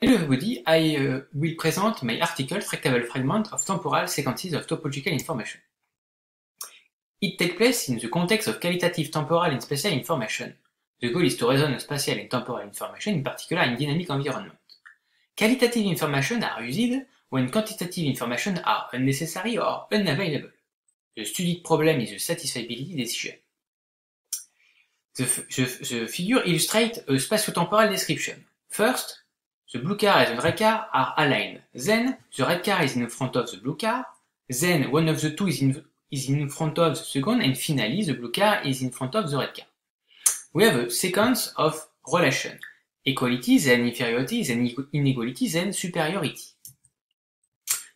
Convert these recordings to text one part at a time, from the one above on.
Hello everybody, I will present my article Tractable Fragment of Temporal Sequences of Topological Information. It takes place in the context of qualitative temporal and spatial information. The goal is to reason spatial and temporal information, in particular in dynamic environment. Qualitative information are used when quantitative information are unnecessary or unavailable. The studied problem is the satisfiability decision. The figure illustrates a spatio-temporal description. First, the blue car and the red car are aligned. Then, the red car is in front of the blue car. Then, one of the two is in front of the second. And finally, the blue car is in front of the red car. We have a sequence of relation. Equality, then inferiority, then inequality, then superiority.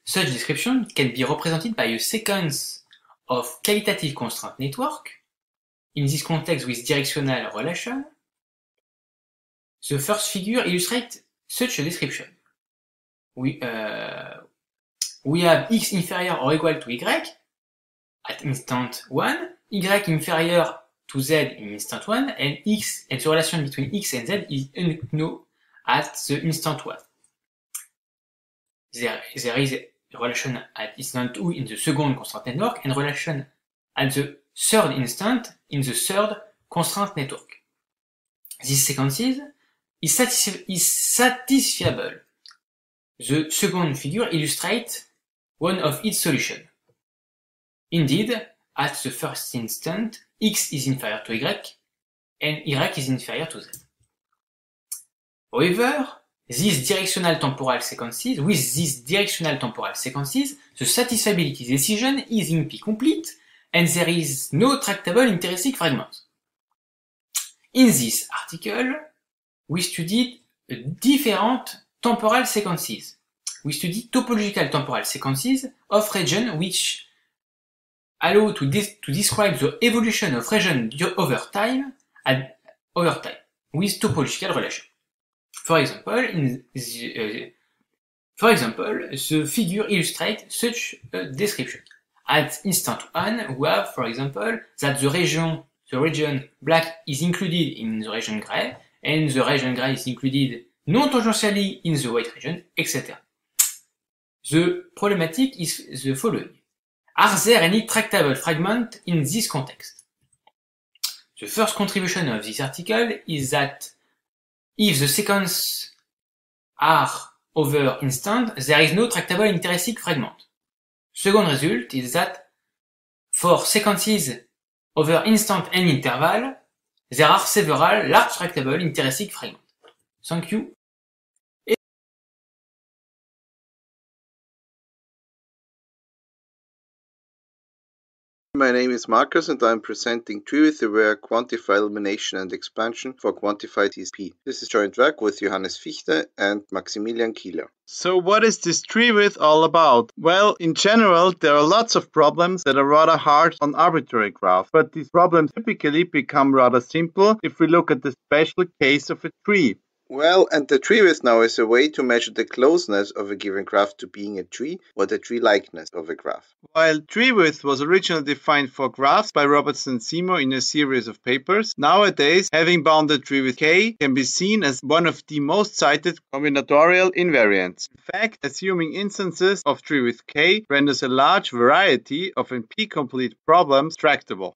Such description can be represented by a sequence of qualitative constraint network, in this context with directional relation. The first figure illustrates such a description. We have x inferior or equal to y at instant 1, y inferior to z in instant 1, and the relation between x and z is unknown at the instant 1. There is a relation at instant 2 in the second constraint network, and relation at the third instant in the third constraint network. These sequences is satisfiable. The second figure illustrates one of its solutions. Indeed, at the first instant, x is inferior to y, and y is inferior to z. However, with these directional temporal sequences, the satisfiability decision is NP complete, and there is no tractable intrinsic fragment. In this article, we studied different temporal sequences. We studied topological temporal sequences of regions which allow to describe the evolution of region over time with topological relation. For example, the figure illustrates such a description. At instant 1, we have, for example, that the region black is included in the region gray, and the region gray is included non-tangentially in the white region, etc. The problematic is the following. Are there any tractable fragments in this context? The first contribution of this article is that if the sequences are over instant, there is no tractable intrinsic fragment. Second result is that for sequences over instant and interval, there are several large tractable intrinsic fragments. Thank you. My name is Marcus and I'm presenting tree-width-aware quantify elimination and expansion for quantified TSP. This is joint work with Johannes Fichte and Maximilian Kieler. So what is this tree width all about? Well, in general, there are lots of problems that are rather hard on arbitrary graphs, but these problems typically become rather simple if we look at the special case of a tree. Well, and the tree width now is a way to measure the closeness of a given graph to being a tree or the tree likeness of a graph. While tree width was originally defined for graphs by Robertson and Seymour in a series of papers, nowadays having bounded tree width k can be seen as one of the most cited combinatorial invariants. In fact, assuming instances of tree width k renders a large variety of NP-complete problems tractable.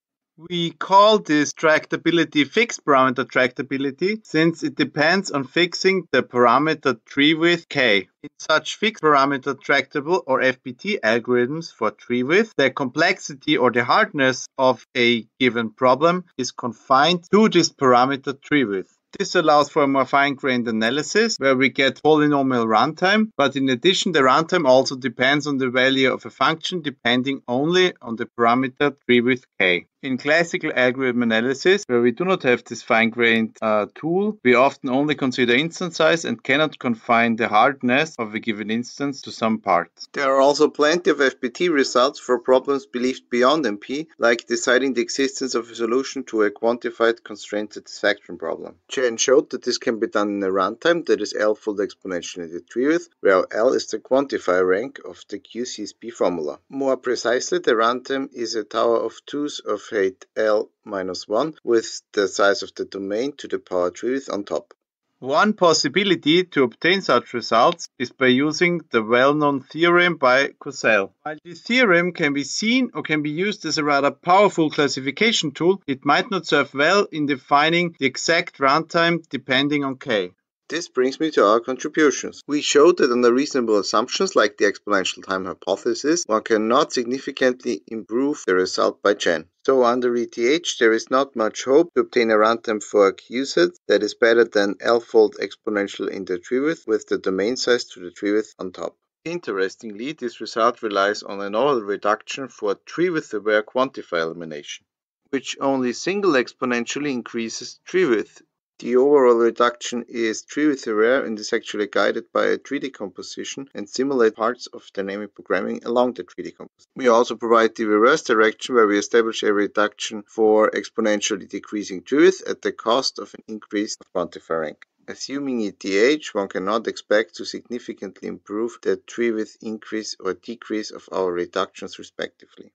We call this tractability fixed parameter tractability since it depends on fixing the parameter tree width k. In such fixed parameter tractable or FPT algorithms for tree width, the complexity or the hardness of a given problem is confined to this parameter tree width. This allows for a more fine-grained analysis where we get polynomial runtime, but in addition the runtime also depends on the value of a function depending only on the parameter tree width k. In classical algorithm analysis, where we do not have this fine-grained tool, we often only consider instance size and cannot confine the hardness of a given instance to some parts. There are also plenty of FPT results for problems believed beyond NP, like deciding the existence of a solution to a quantified constraint satisfaction problem. Chen showed that this can be done in a runtime that is L-fold exponential in the tree width, where L is the quantifier rank of the QCSP formula. More precisely, the runtime is a tower of 2's of height L minus 1 with the size of the domain to the power tree width on top. One possibility to obtain such results is by using the well-known theorem by Cosell. While this theorem can be seen or can be used as a rather powerful classification tool, it might not serve well in defining the exact runtime depending on k. This brings me to our contributions. We showed that under reasonable assumptions like the exponential time hypothesis, one cannot significantly improve the result by Chen. So under ETH, there is not much hope to obtain a runtime for a QZ that is better than L-fold exponential in the tree-width with the domain size to the tree-width on top. Interestingly, this result relies on a nodal reduction for tree-width aware quantifier elimination, which only single exponentially increases tree-width. The overall reduction is tree-width aware and is actually guided by a tree decomposition and simulate parts of dynamic programming along the tree decomposition. We also provide the reverse direction where we establish a reduction for exponentially decreasing tree-width at the cost of an increase of quantifier rank. Assuming ETH, one cannot expect to significantly improve the tree-width increase or decrease of our reductions respectively.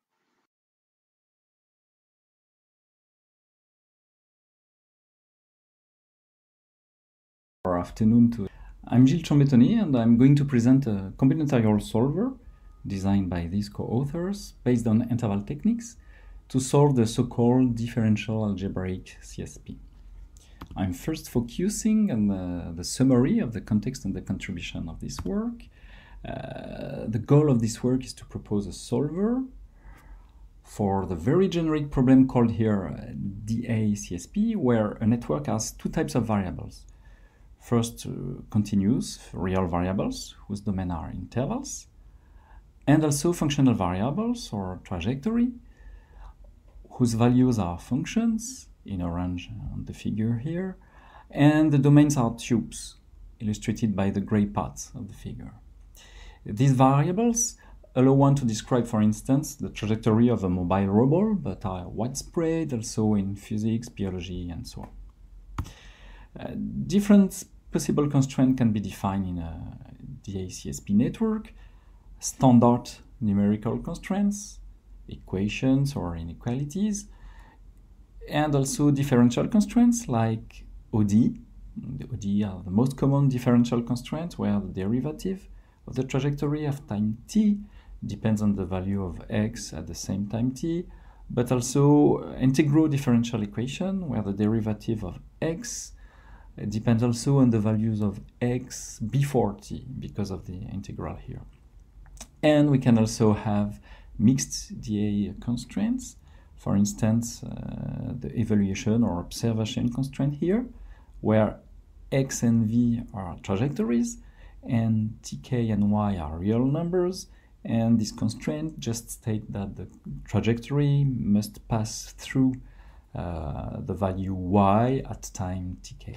Afternoon. I'm Gilles Ciambetoni and I'm going to present a combinatorial solver designed by these co-authors based on interval techniques to solve the so-called differential algebraic CSP. I'm first focusing on the summary of the context and the contribution of this work. The goal of this work is to propose a solver for the very generic problem called here DA-CSP, where a network has two types of variables. First, continuous real variables whose domain are intervals, and also functional variables or trajectory whose values are functions in orange on the figure here, and the domains are tubes illustrated by the gray parts of the figure. These variables allow one to describe, for instance, the trajectory of a mobile robot, but are widespread also in physics, biology, and so on. Different possible constraints can be defined in a DA-CSP network: standard numerical constraints, equations or inequalities, and also differential constraints like OD. The OD are the most common differential constraints where the derivative of the trajectory of time t depends on the value of x at the same time t, but also integral differential equation where the derivative of x depends also on the values of x before t because of the integral here. And we can also have mixed DA constraints, for instance the evaluation or observation constraint here, where x and v are trajectories and tk and y are real numbers, and this constraint just states that the trajectory must pass through the value y at time tk.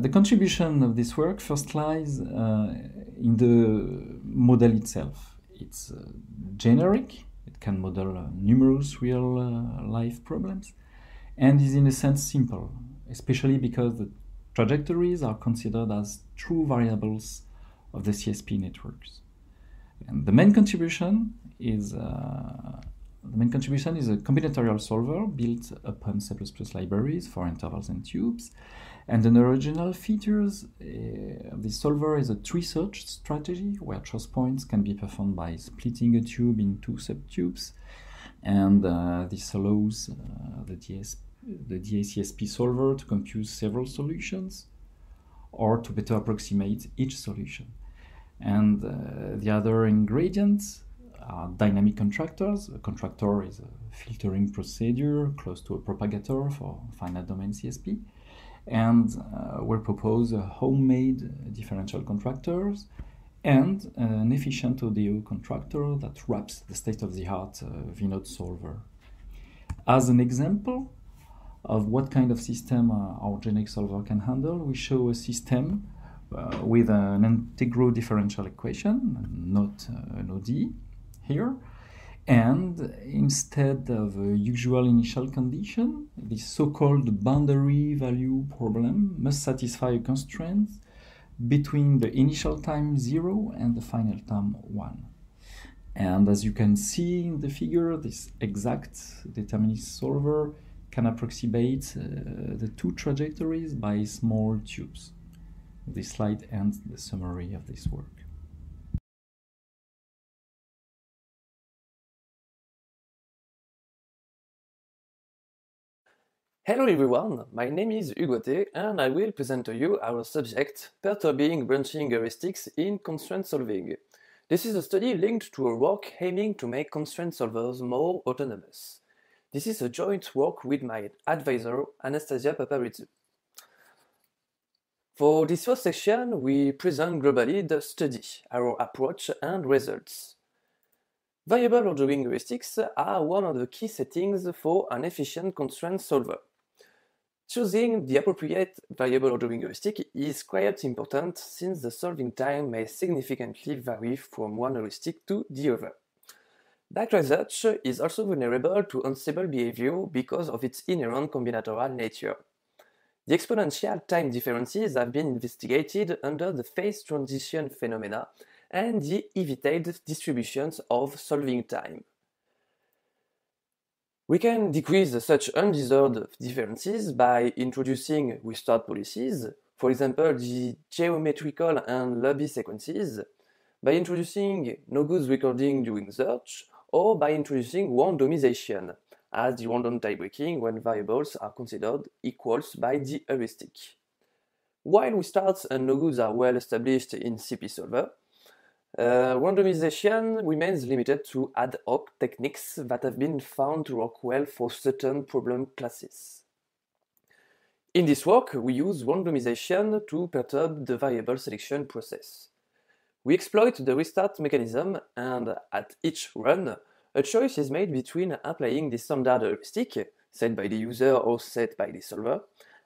The contribution of this work first lies in the model itself. It's generic, it can model numerous real-life problems, and is in a sense simple, especially because the trajectories are considered as true variables of the CSP networks. And the main contribution is a combinatorial solver built upon C++ libraries for intervals and tubes. And an original features of this solver is a tree search strategy where choice points can be performed by splitting a tube in two subtubes, and this allows the DA-CSP solver to compute several solutions or to better approximate each solution. And the other ingredients are dynamic contractors. A contractor is a filtering procedure close to a propagator for finite domain CSP. And we propose a homemade differential contractors and an efficient ODO contractor that wraps the state-of-the-art VNode solver. As an example of what kind of system our generic solver can handle, we show a system with an integral differential equation, not an ODE here. And instead of a usual initial condition, this so-called boundary value problem must satisfy a constraint between the initial time 0 and the final time 1. And as you can see in the figure, this exact deterministic solver can approximate the two trajectories by small tubes. This slide ends the summary of this work. Hello everyone, my name is Hugote and I will present to you our subject, perturbing branching heuristics in constraint solving. This is a study linked to a work aiming to make constraint solvers more autonomous. This is a joint work with my advisor, Anastasia Paparizou. For this first section, we present globally the study, our approach and results. Variable ordering heuristics are one of the key settings for an efficient constraint solver. Choosing the appropriate variable ordering heuristic is quite important since the solving time may significantly vary from one heuristic to the other. Back research is also vulnerable to unstable behavior because of its inherent combinatorial nature. The exponential time differences have been investigated under the phase transition phenomena and the evited distributions of solving time. We can decrease such undeserved differences by introducing restart policies, for example the geometrical and lobby sequences, by introducing no-goods recording during search, or by introducing randomization, as the random tie-breaking when variables are considered equals by the heuristic. While restarts and no-goods are well established in CP Solver, randomization remains limited to ad hoc techniques that have been found to work well for certain problem classes. In this work, we use randomization to perturb the variable selection process. We exploit the restart mechanism, and at each run, a choice is made between applying the standard heuristic, set by the user or set by the solver,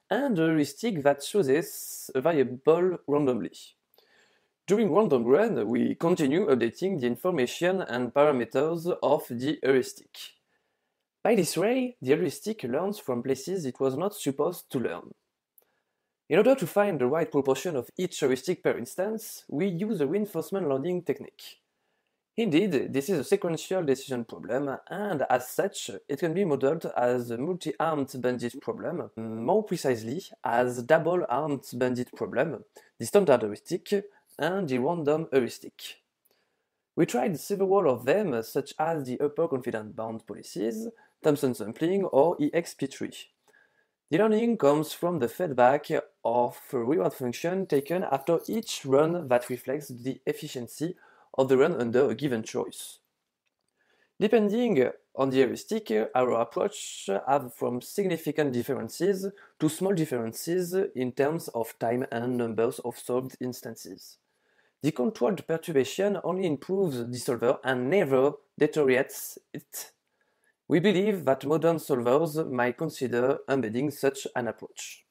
and a heuristic that chooses a variable randomly. During random run, we continue updating the information and parameters of the heuristic. By this way, the heuristic learns from places it was not supposed to learn. In order to find the right proportion of each heuristic per instance, we use a reinforcement learning technique. Indeed, this is a sequential decision problem, and as such, it can be modeled as a multi-armed bandit problem, more precisely as double-armed bandit problem, the standard heuristic, and the random heuristic. We tried several of them, such as the upper confidence bound policies, Thompson sampling, or EXP3. The learning comes from the feedback of a reward function taken after each run that reflects the efficiency of the run under a given choice. Depending on the heuristic, our approach have from significant differences to small differences in terms of time and numbers of solved instances. The controlled perturbation only improves the solver and never deteriorates it. We believe that modern solvers might consider embedding such an approach.